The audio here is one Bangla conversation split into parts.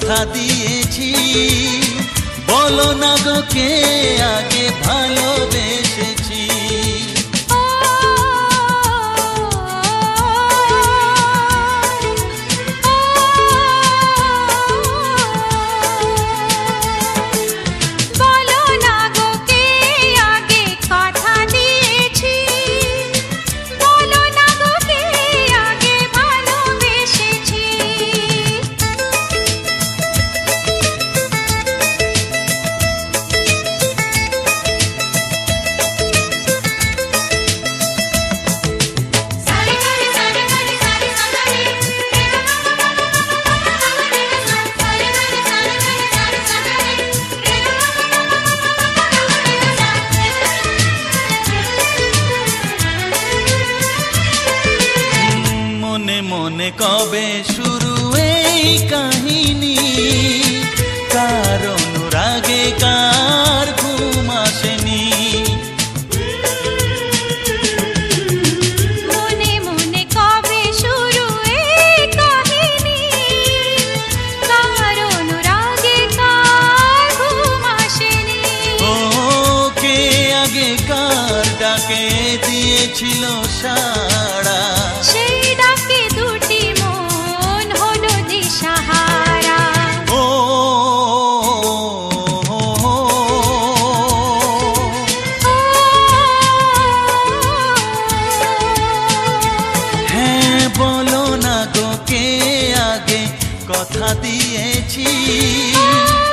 কথা দিয়েছি, বলো না গো কে আগে ভালোবেসেছি। মনে কবে শুরু এই কাহিনী, কার অনুরাগে কার ঘুম আসেনি। মনে মনে কবে শুরু এই কাহিনী, কার অনুরাগে কার ঘুম আসেনি। ও কে আগে কার ডাকে দিয়েছিল সাড়া, সেই ডাকে দুটি মন হলো দিশাহারা। ও হ্যাঁ বলো না গো কে আগে কথা দিয়েছি,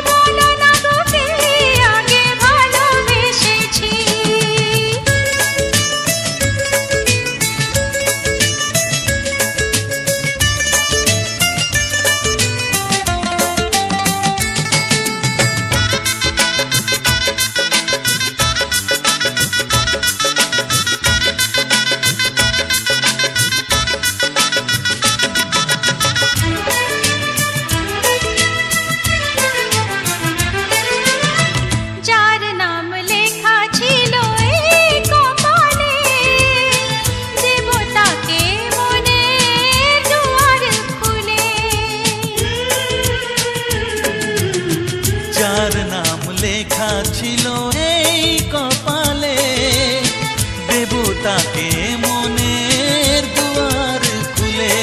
বলো না গো কে আগে ভালোবেসেছি। যার নাম লেখা ছিল এই কপালে, দেবতাকে মনে দুয়ার খুলে। যার নাম লেখা ছিল এই কপালে, দেবতাকে মনের দুয়ার খুলে।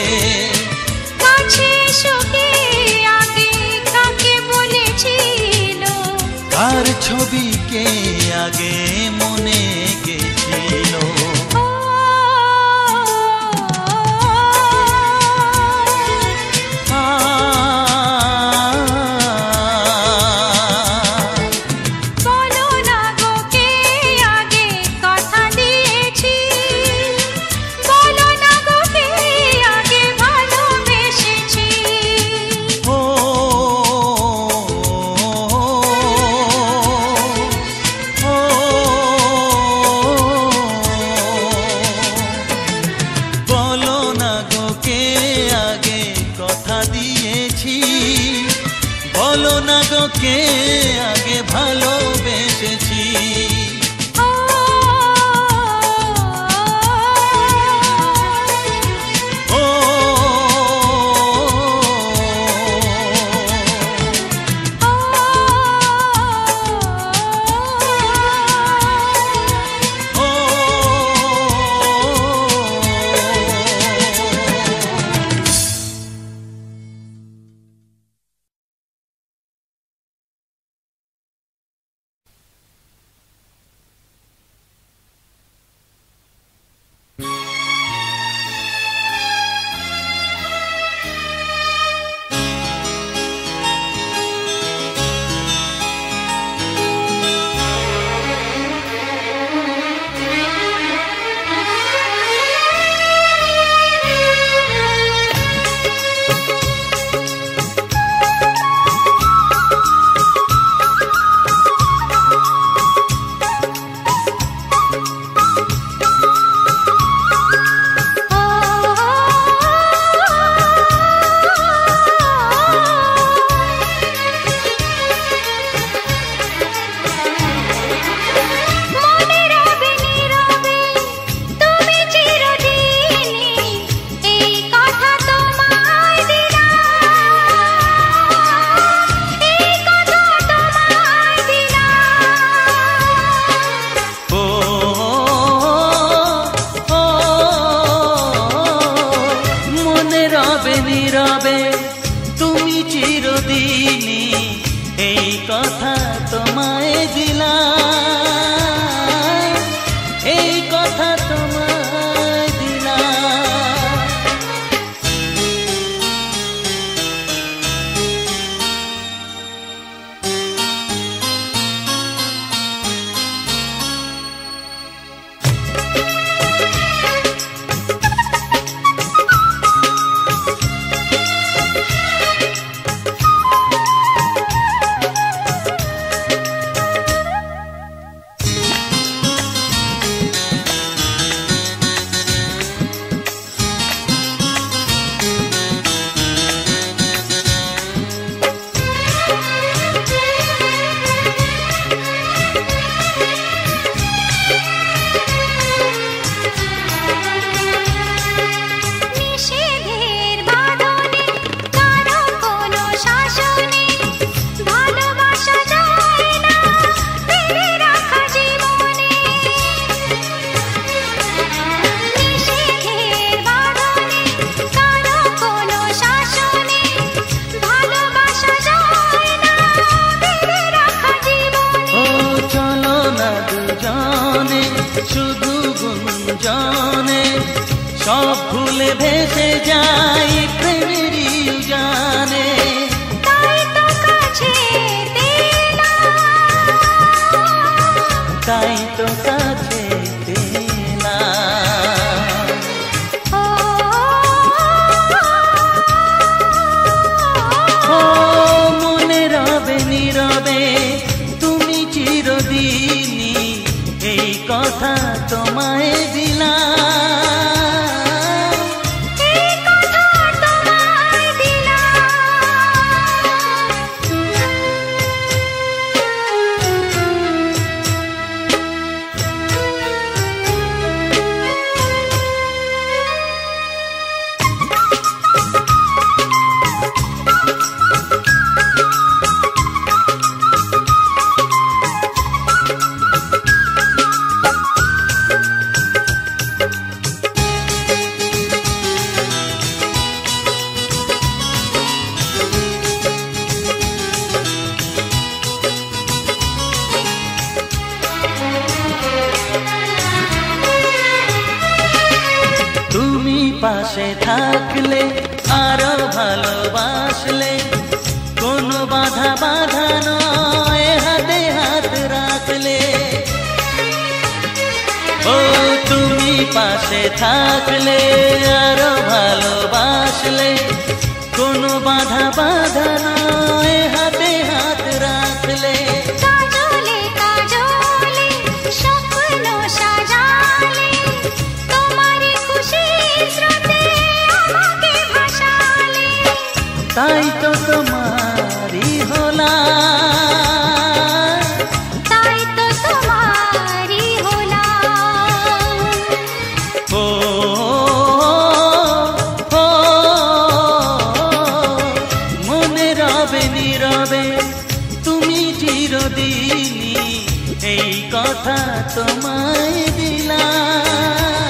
কাছে এসো কে আগে কাকে বলেছিল, কার ছবিকে আগে মনে গেছিল। বলো না গো কে আগে কথা দিয়েছি, বলো না গো কে আগে ভালোবেসেছি। ও ও তোমায় দিলাম, এই কথা তোমায় দিলাম। শুধু গুঞ্জনে সব ভুলে ভেসে যাই প্রেমের উজানে। তাই তো কাছে তাই তো কাছে পেলাম। ও মনে রবে নীরবে তুমি চিরদিনই, এই কথা তোমায় দিলাম, এই কথা তোমায় দিলাম। তুমি পাশে থাকলে আরো ভালোবাসলে, কোনো বাধা বাধা নয় হাতে হাত রাখলে। ও তুমি পাশে থাকলে আরো ভালোবাসলে, কোনো বাধা বাধা নয় হাতে হাত রাখলে। কাজলে কাজলে স্বপ্ন সাজালে, তোমারই খুশির স্রোতে আমাকে ভাসালে। তাই তো তোমারই হলাম, তাই তো তোমারই হলাম। ও মনে রবে নীরবে তুমি চিরদিনই, এই কথা তোমায় দিলাম,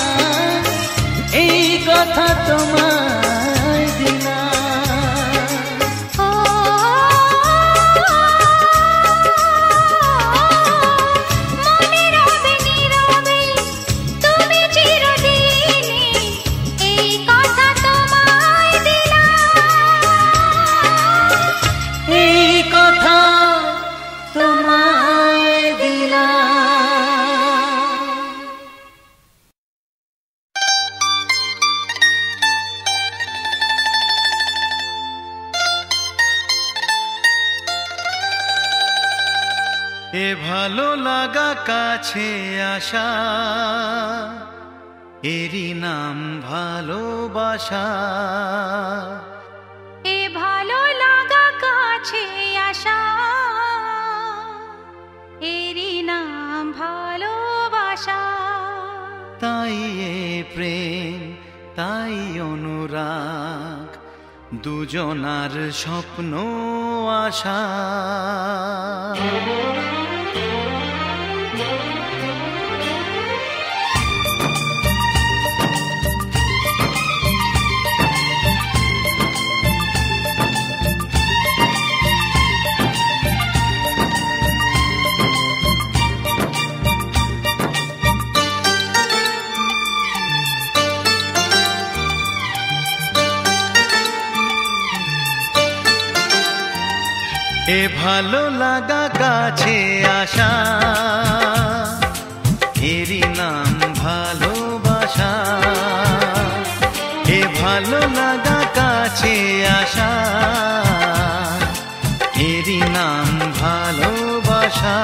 এই কথা তোমায় দিলাম। ও মনে রবে নীরবে তুমি চিরদিনই, এই কথা তোমায় দিলাম, এই কথা তোমায় দিলাম। এ ভালো লাগা কাছে আসা, এরই নাম ভালোবাসা। এ ভালো লাগা কাছে আসা, এরই নাম ভালোবাসা। তাই এ প্রেম, তাই অনুরাগ, দুজনার স্বপ্ন আশা। এ ভালো লাগা কাছে আসা, এরই নাম ভালোবাসা। এ ভালো লাগা কাছে আসা, এরই নাম ভালোবাসা।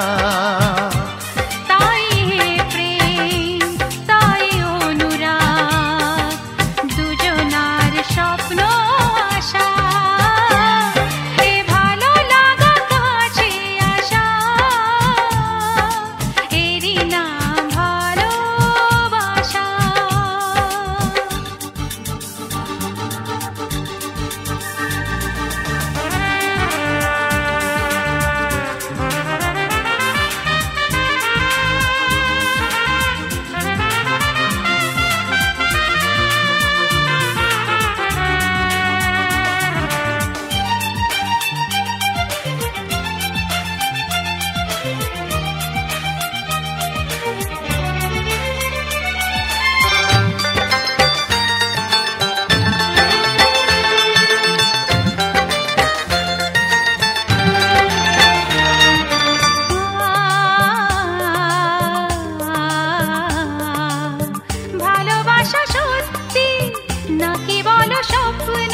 তাই হে প্রেম, তাই অনুরাগ, দুজনার স্বপ্ন আশা। এ ভালো লাগা কাছে আসা, এরই নাম ভালোবাসা। ভালোবাসা সত্যি নাকি বলো স্বপ্ন,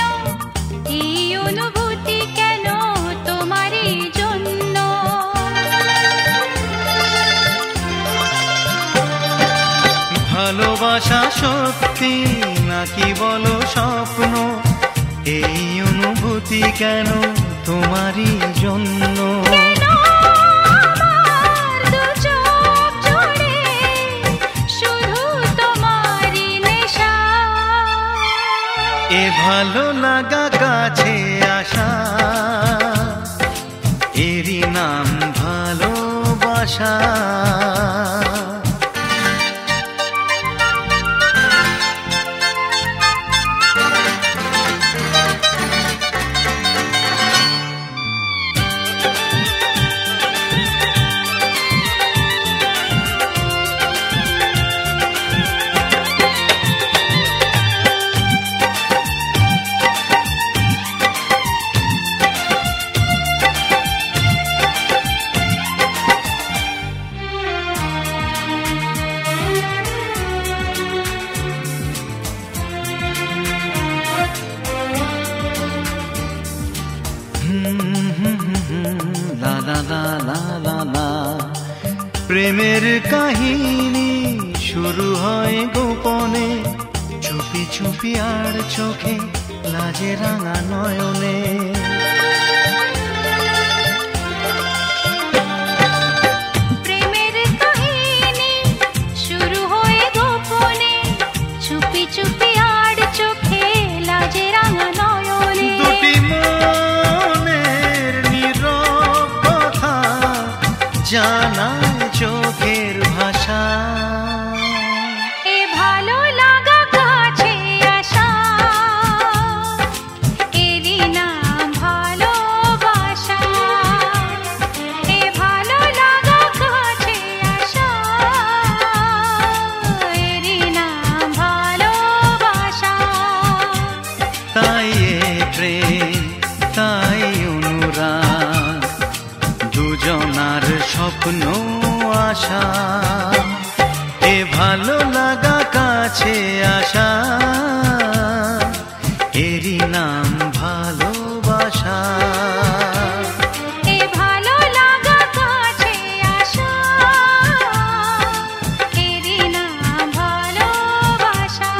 এই অনুভূতি কেন তোমারই জন্য? ভালোবাসা সত্যি নাকি বলো স্বপ্ন, এই অনুভূতি কেন তোমারই জন্য? কেন আমার দু চোখ জুড়ে শুধু তোমারই নেশা? এ ভালো লাগা কাছে আসা, এরই নাম ভালোবাসা। লা লা লা লা লা লা। প্রেমের কাহিনী শুরু হয় গোপনে, চুপি চুপি আর চোখে লাজে রাঙা নয়নে। প্রেমের কাহিনী শুরু হয়ে গোপনে, চুপি চুপি আর চোখে লাজে রাঙা নয়নে। দুটি মনের নীরব কথা জানায় চোখের ভাষা। এ ভালো লাগা কাছে আসা, এরই নাম ভালোবাসা। এ ভালো লাগা কাছে আসা, এরই নাম ভালোবাসা। তাই এ প্রেম, তাই অনুরাগ, দুজনার স্বপ্ন আশা। এ ভালো লাগা কাছে আসা, এরই নাম ভালোবাসা। এ ভালো লাগা কাছে আসা, এরই নাম ভালোবাসা।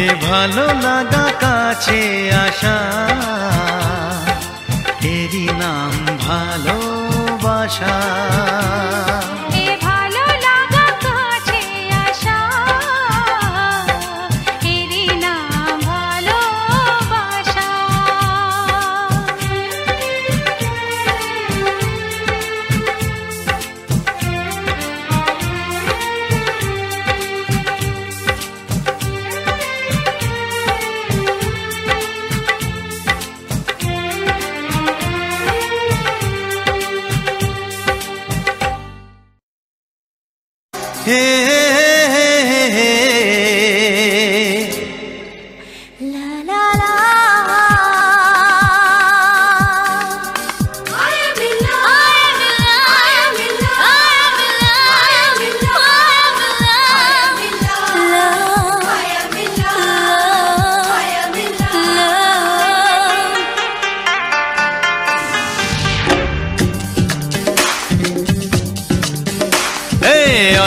এ ভালো লাগা কাছে আসা, এরই নাম ভালোবাসা। এ ভালো লাগা কাছে আসা, এরই নাম ভালোবাসা। হে লা লা লা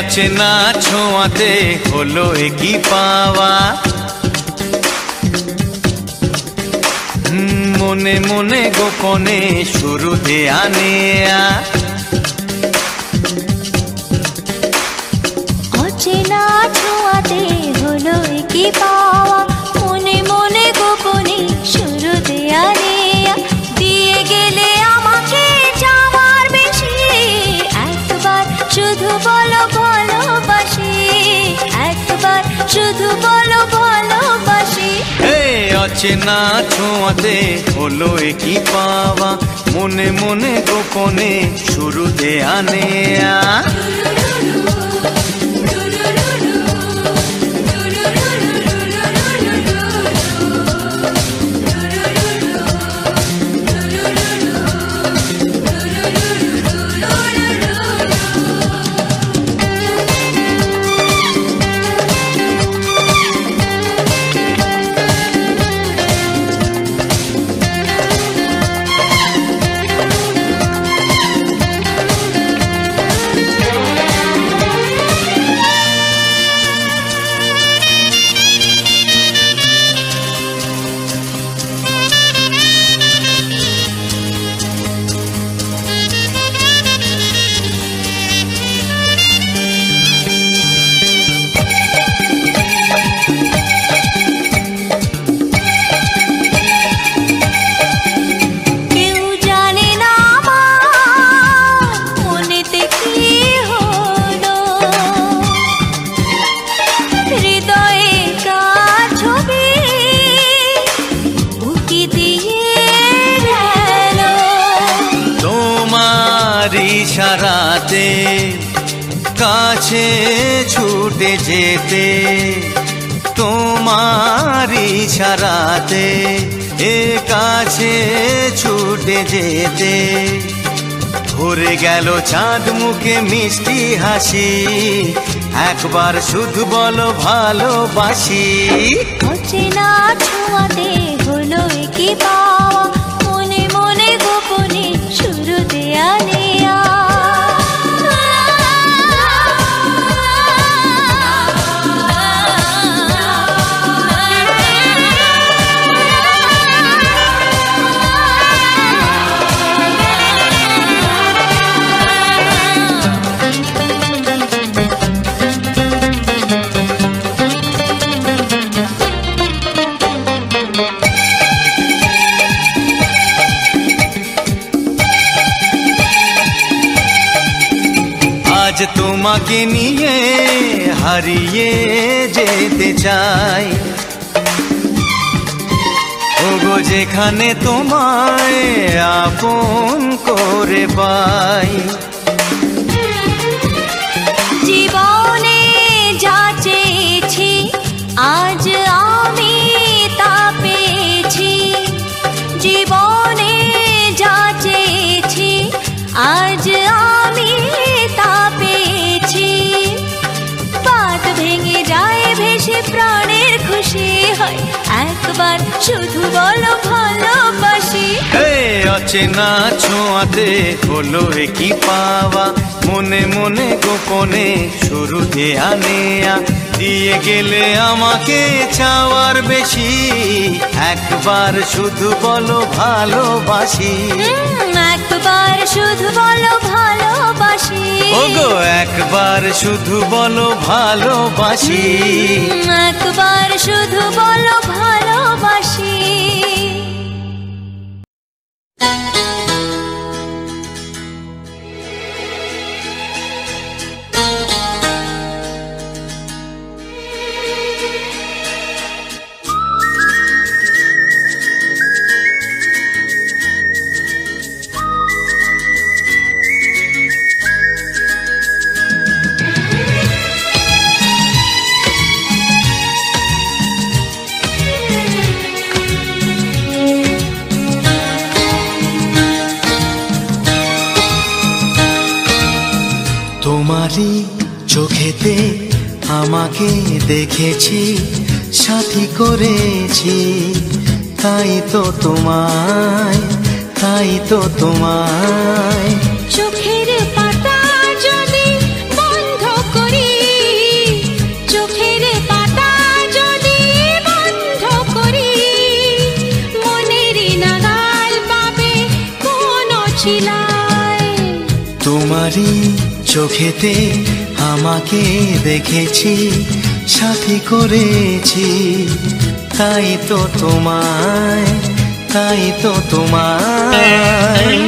অচেনা ছোঁয়াতে হলো একই পাওয়া, মনে মনে গোপনে শুরু দেয়া নেয়া। অচেনা ছোঁয়াতে হলো কি পাওয়া, মনে মনে গোপনে শুরু দেয়া নেয়া। দিয়ে গেলে আমাকে যাওয়ার বেশি, একবার শুধু বলো ভালোবাসি, একবার শুধু বলো ভালোবাসি। অচেনা ছোঁয়াতে হলো একই পাওয়া, মনে মনে গোপনে শুরু দেয়া নেয়া। ইশারাতে কাছে ছুটে যেতে, তোমার ইশারাতে এ কাছে ছুটে যেতে। ভরে গেল চাঁদ মুখে মিষ্টি হাসি, একবার শুধু বলো ভালোবাসি। অচেনা ছোঁয়াতে হলো কি পাওয়া, মনে মনে গোপনে শুরু দেয়া নেয়া। আজ তোমাকে নিয়ে হারিয়ে যেতে চাই, ওগো যেখানে তোমায় আপন করে পাই। জীবনে যা চেয়েছি আজ আমি তা পেয়েছি, জীবনে যা চেয়েছি আজ আমি তা পেয়েছি। বাত ভেঙে যায় ভেসে প্রাণের খুশি হয়, একবার শুধু বলো ভালোবাসি। অচেনা ছোঁয়াতে হলো কি পাওয়া, মনে মনে গোপনে শুরু দেয়া নেয়া। দিয়ে গেলে আমাকে চাওয়ার বেশি, একবার শুধু বলো ভালোবাসি। একবার শুধু বলো ভালোবাসি, ওগো একবার শুধু বলো ভালোবাসি। একবার শুধু বলো ভালোবাসি। তোমারই চোখেতে আমাকে দেখেছি, সাথী করেছি, তাই তো তোমায়, তাই তো তোমায়। চোখের পাতা যদি বন্ধ করি চোখেতে আমাকে দেখেছি, সাথী করেছি, তাই তো তোমায়, তাই তো তোমায়।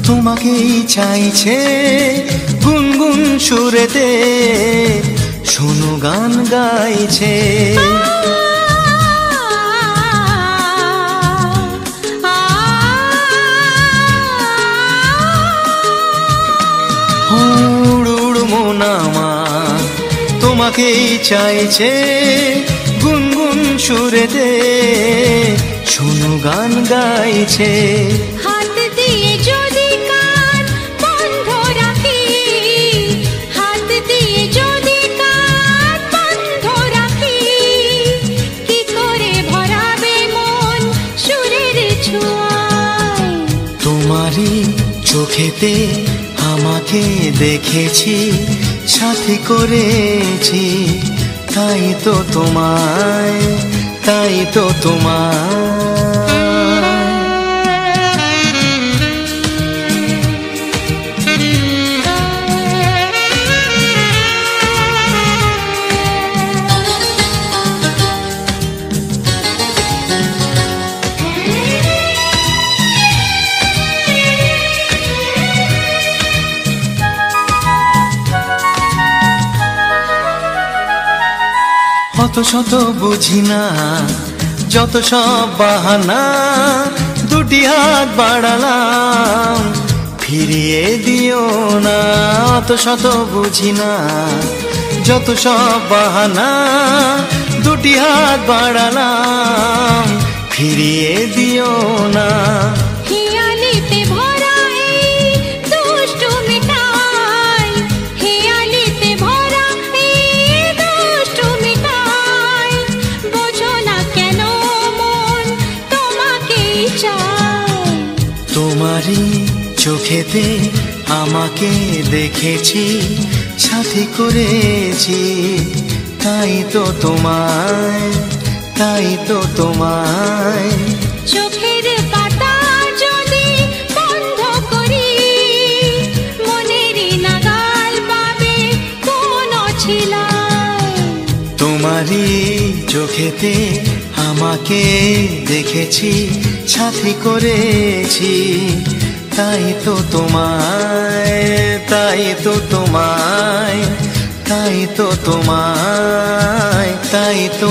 তোমাকেই চাইছে গুনগুন সুরেতে, শোনো গান গাইছে। উড় মন আমার তোমাকেই চাইছে গুনগুন সুরেতে, শোনো গান গাইছে। তোমারই চোখেতে আমাকে দেখেছি, সাথী করেছি, তাই তো তোমায়, তাই তো তোমায়। অত শত বুঝি না, যত সব বাহানা, দুটি হাত বাড়ালাম, ফিরিয়ে দিও না। অত শত বুঝি না, যত সব বাহানা, দুটি হাত বাড়ালাম, ফিরিয়ে দিও না। তোমারই চোখেতে আমাকে দেখেছি, সাথী করেছি, তাই তো তোমায়, তাই তো তোমায়। চোখের পাতা যদি বন্ধ করি, মনের নাগাল পাবে কোন ছিলায়। তোমারই চোখেতে আমাকে দেখেছি, সাথী করেছি, তাই তো তোমায়, তাই তো তোমায়, তাই তো তোমায়, তাই তো।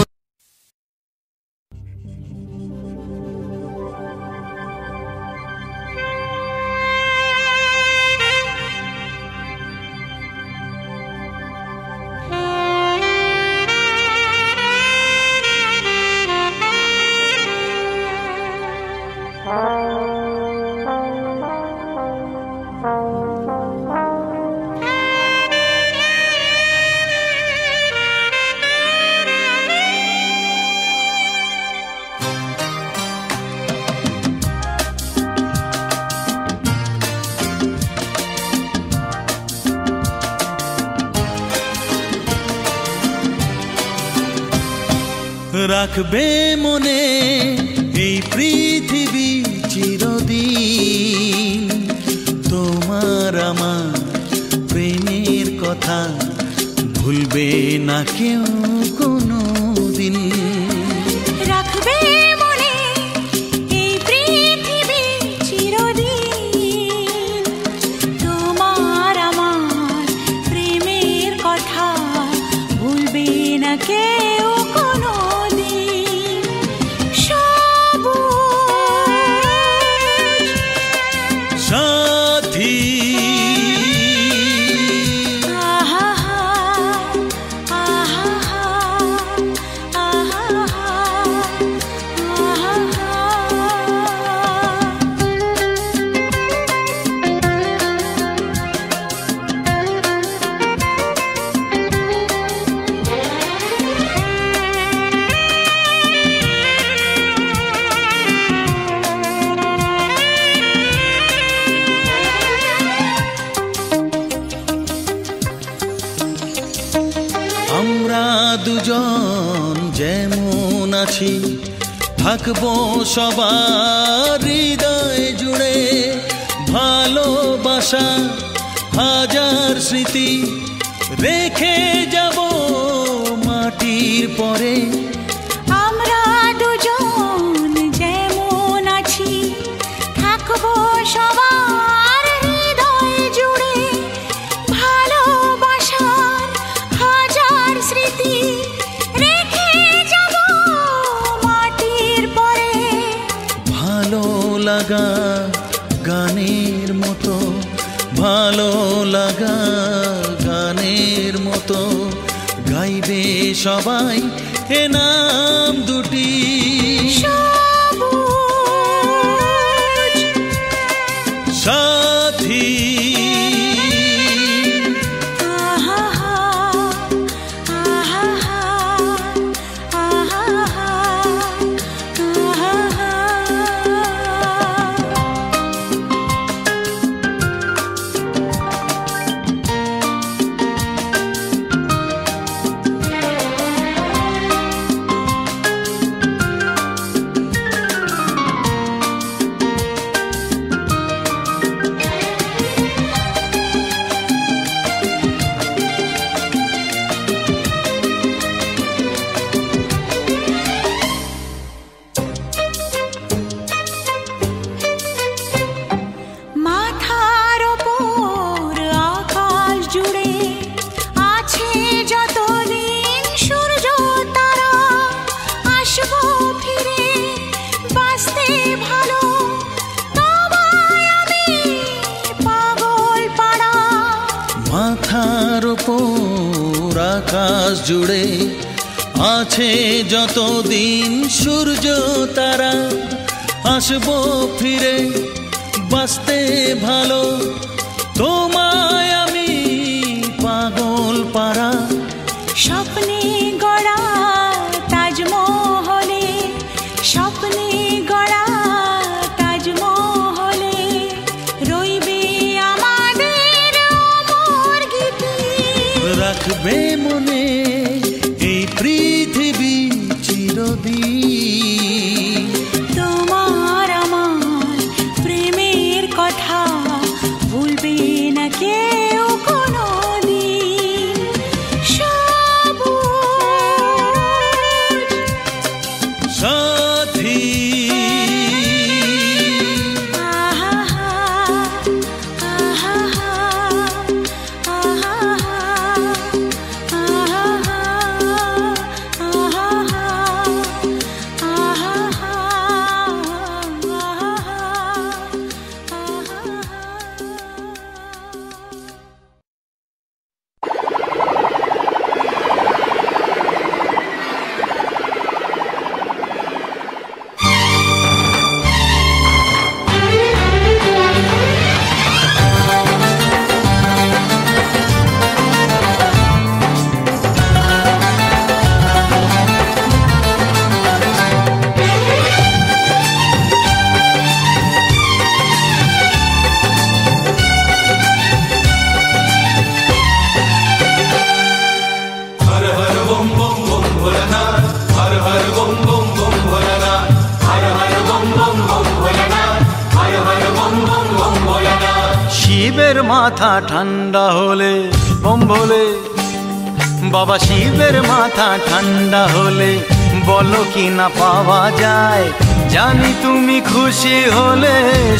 রাখবে মনে এই পৃথিবী চিরদিন, তোমার আমার প্রেমের কথা ভুলবে না কেউ কোনো দিন। রাখবে মনে এই পৃথিবী চিরদিন, তোমার আমার প্রেমের কথা ভুলবে না কেউ কোনো দিন। সবুজ সাথী দুজন যেমন আছি থাকবো সবার হৃদয় জুড়ে ভালোবাসা হাজার স্মৃতি রেখে যাব মাটির পরে আমরা দুজন যেমন আছি থাকবো সবার হৃদয় জুড়ে ভালোবাসার হাজার স্মৃতি রেখে যাব মাটির পরে ভালো লাগা গানের মতো ভালো লাগা গানের মতো গাইবে সবাই এ নাম দুটি সবুজ সাথী আহা আহা আহা আহা মাথার ওপর আকাশ জুড়ে আছে যতদিন সূর্য তারা আসবো ফিরে বাঁচতে ভালো তোমায় আমি পাগল পাড়া মাথার ওপর আকাশ জুড়ে আছে যতদিন সূর্য তারা আসবো ফিরে বাঁচতে ভালো তোমায় আমি পাগল পাড়া স্বপ্নে গড়া তাজমহলে স্বপ্নে গড়া তাজমহলে রইবে আমাদের অমর গীতি রাখবে মনে এই পৃথিবী চিরদিন তোমার আমার প্রেমের কথা ভুলবে না কেউ কোনোদিন সবুজ সাথী আহা আহা আহা শিবের মাথা ঠান্ডা হলে বম ভোলে বাবা শিবের মাথা ঠান্ডা হলে বলো কি না পাওয়া যায় জানি তুমি খুশি হলে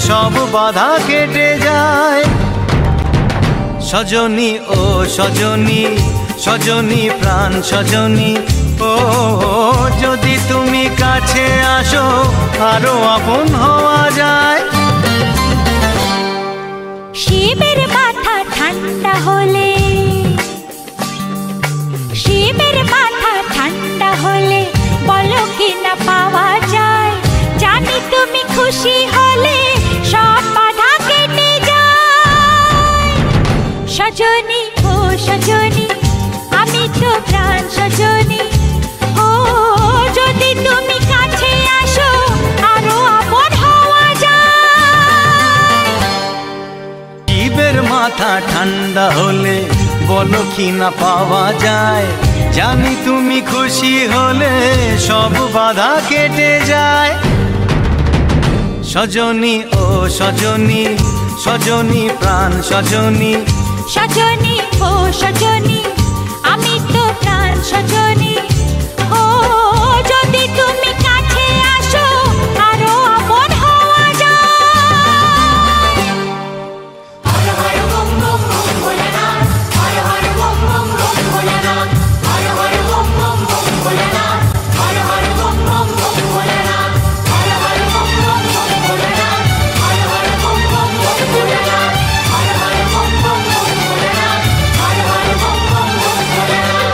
সব বাধা কেটে যায় সজনী ও সজনী সজনী প্রাণ সজনী ও যদি তুমি কাছে আসো আরো আপন হওয়া যায় শিবের মাথা ঠান্ডা হলে শিবের মাথা ঠান্ডা হলে বলো কি না পাওয়া যায় জানি তুমি খুশি হলে সব বাধা কেটে যায় সজনী ও সজনী আমি তো প্রাণ সজনী ও যদি তুমি কাছে আসো আরো আপন হওয়া যায় শিবের মাথা ঠান্ডা হলে বলো কি না পাওয়া যায়, জানি তুমি খুশি হলে সব বাধা কেটে যায়। সজনী ও সজনী, সজনী প্রাণ সজনী, সজনী ও সজনী আমি তো প্রাণ সজনী। ও যদি তুমি কাছে আসো আরো আপন হওয়া যায়। Har Har bomb bomb bomb Bholenath, Har Har bomb bomb bomb Bholenath, Har Har bomb bomb bomb Bholenath, Har Har bomb bomb bomb Bholenath, Har Har bomb bomb bomb Bholenath, Har Har bomb bomb bomb Bholenath, Har Har bomb bomb bomb Bholenath, Har Har bomb bomb bomb Bholenath.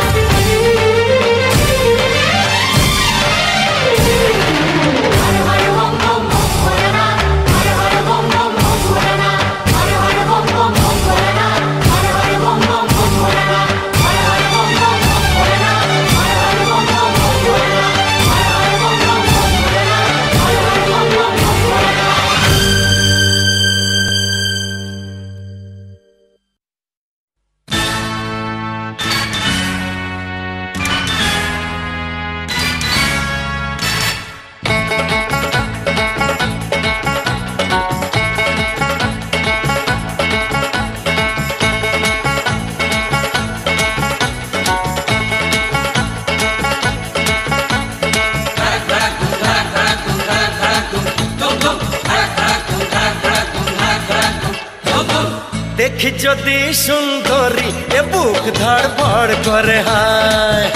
দেখি যদি সুন্দরী এ বুক ধড়ফড় করে হায়,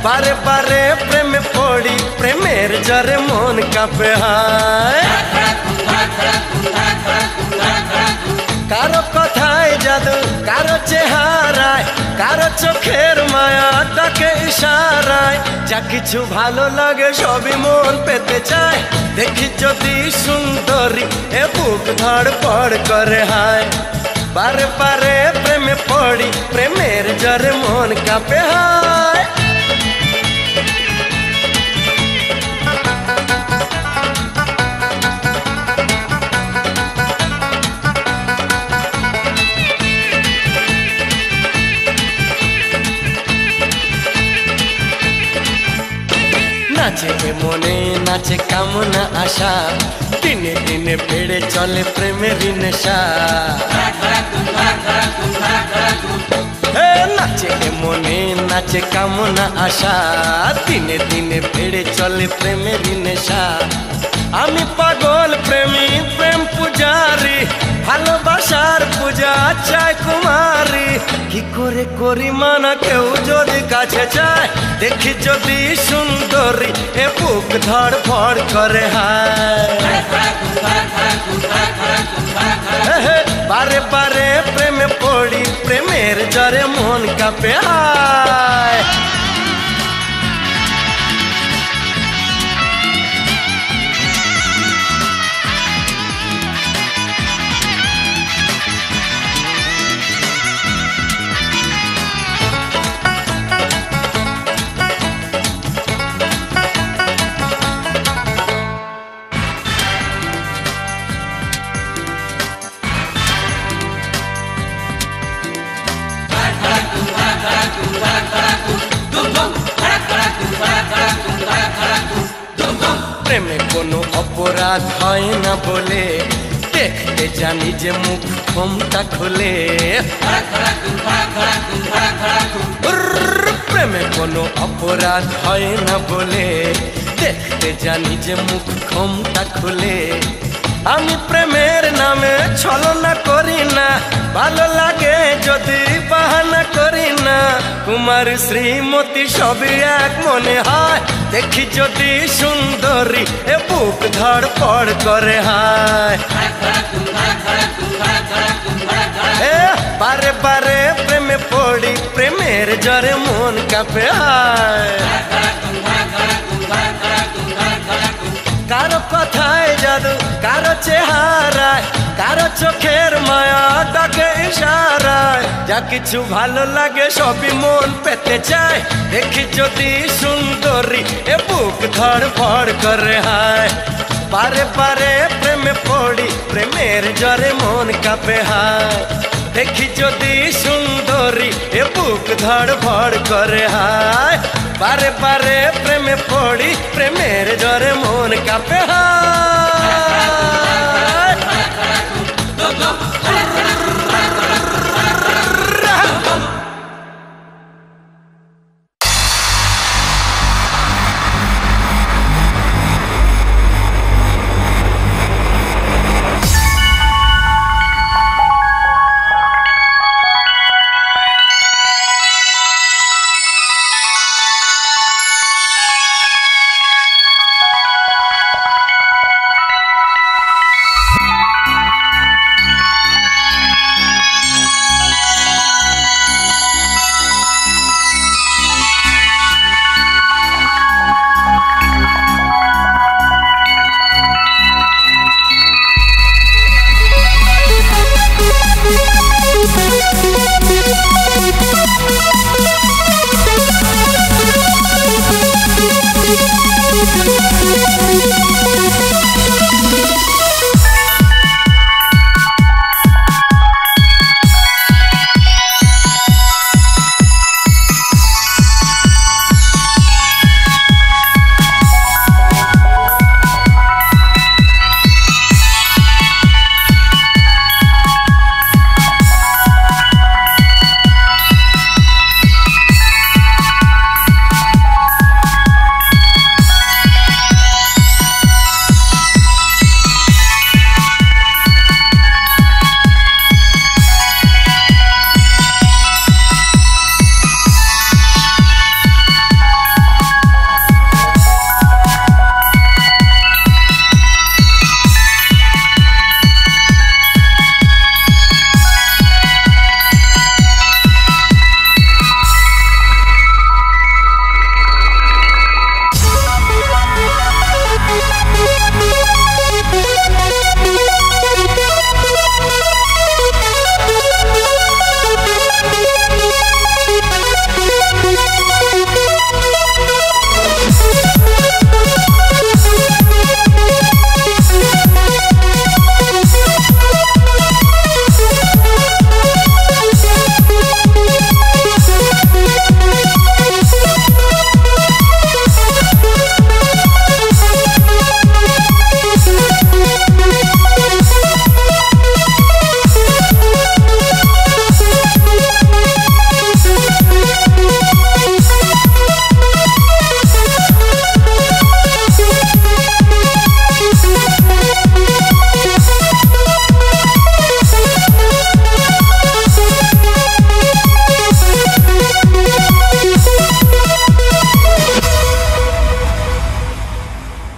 বারে বারে প্রেমে পড়ি প্রেমের জ্বরে মন কাঁপে হায়। কারো কথায় জাদু, কারো চেহারায়, কারো চোখের মায়া তাকে ইশারায়, যা কিছু ভালো লাগে সবই মন পেতে চায়। দেখি যদি সুন্দরী এ বুক ধড়ফড় করে হায়, বারে বারে প্রেমে পড়ি প্রেমের জ্বরে মন কাঁপে হায়। নাচে মনে নাচে কামনা আশা, দিনে দিনে বেড়ে চলে প্রেমের নেশা। নাচে মনে নাচে কামনা আশা, দিনে দিনে বেড়ে চলে প্রেমের নেশা। আমি পাগল প্রেমী প্রেম পূজারি, ভালোবাসার পূজা চাই কুমারী। কি করে করি মানা কেউ যদি কাছে চায়, দেখি যদি সুন্দরী এ বুক ধড়ফড় করে হায়। বারে বারে প্রেমে পড়ি প্রেমের জ্বরে মন কাঁপে হায়। প্রেমে কোনো অপরাধ হয় না বলে, দেখতে জানি যে মুখ ক্ষমতা খোলে। প্রেমে কোনো অপরাধ হয় না বলে, দেখতে জানি যে মুখ ক্ষমতা খোলে। আমি প্রেমের নামে ছলনা করি না, ভালো লাগে যদি বাহানা করি না। কুমার শ্রীমতী সবই এক মনে হয়, দেখি যদি সুন্দরী এ বুক ধড়ফড় করে হায়। বারে বারে প্রেমে পড়ি প্রেমের জ্বরে মন কাঁপে হায়। কারো কথায় জাদু, কারো চেহারায়, কারো চোখের মায়া ডাকে ইশারায়, যা কিছু ভালো লাগে সবই মন পেতে চায়। দেখি যদি সুন্দরী এ বুক ধড়ফড় করে হায়। বারে বারে প্রেমে পড়ি প্রেমের জ্বরে মন কাঁপে হায় দেখি যদি সুন্দরী এ বুক ধড় ভড় করে হায় বারে বারে প্রেমে পড়ি প্রেমের জ্বরে মন কাঁপে হায়